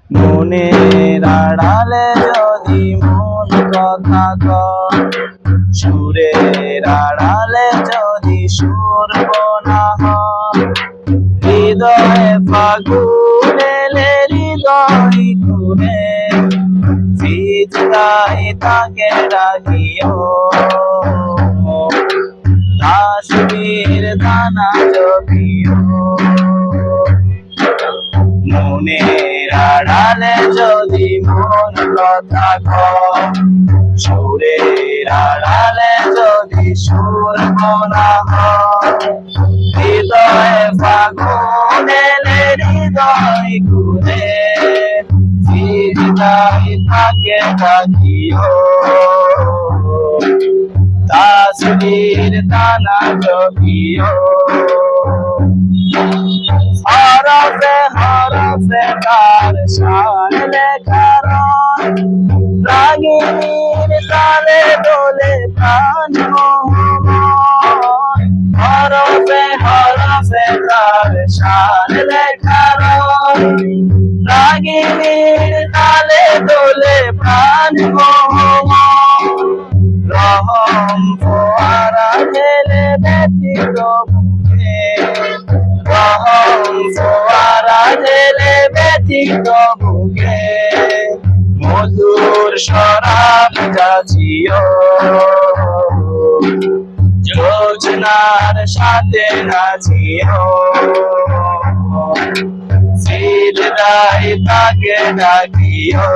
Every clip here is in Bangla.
মনের আড়ালে যদি মন কথা কয়, সুরের আড়ালে যদি সুর বোনা হয়, হৃদয়ে ফাগুন এলে হৃদয় খুলে সিজদায় তাকে রাখিও। তাসবির দানা জপিও, মনের আড়ালে যদি মন কথা কয়, সুরের আড়ালে যদি সুর বোনা হয়, হৃদয়ে ফাগুন এলে হৃদয় খুলে সিজদায় তাকে রাখিও। তাসবির দানা জপিও, হরফে হরফে তার শান লেখা রয়, রাগিনীর তালে দোলে প্রাণ মোহময়। হরফে হরফে তার শান লেখা রয়, রাগিনীর তালে দোলে প্রাণ মোহময়। রহম ফোয়ারা ঢেলে ব্যথিত বুকে, রহম ফোয়ারা ঢেলে ব্যথিত বুকে, মধুর শরাব যাচিও। যোজনার সাথে নাচিও, সিজদায় তাকে ডাকিও।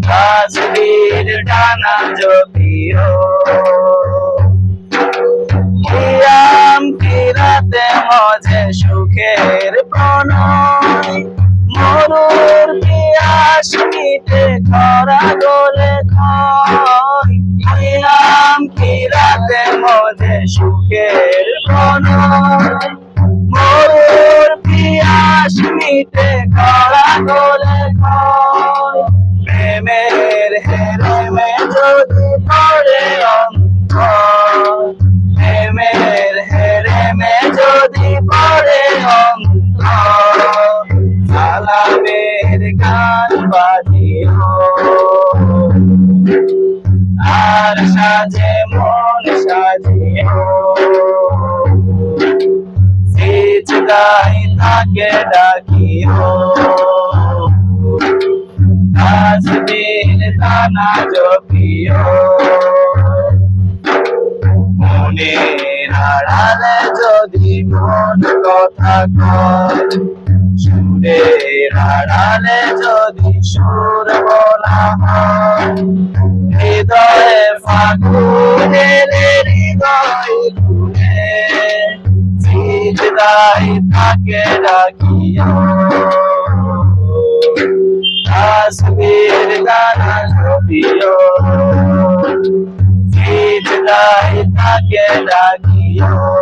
তাসবির ডানা জপিও, কিয়াম কিরাতে মজে সুখের প্রণয়, মরুর পিয়াস মিটে খরা গলে ক্ষয়। কিয়াম কিরাতে মজে সুখের প্রণয়, মরুর পিয়াস মিটে খরা গলে ক্ষয়। প্রেমের হেরেমে যদি পড়ে অন্তর, প্রেমের হেরেমে যদি পড়ে অন্তর, সালামের গান বাজিও। আর সাজে মন সাজিও, সিজদায় তাকে ডাকিও। তাসবির দানা জপিও, মনের আড়ালে যদি মন কথা কয়, সুরের আড়ালে যদি সুর বলা হয়, হৃদয়ে ফাগুন এলে হৃদয় খুলে সিজদায় তাকে রাখিও। তাসবির দানা জপিও, সিজদায় তাকে রাখিও।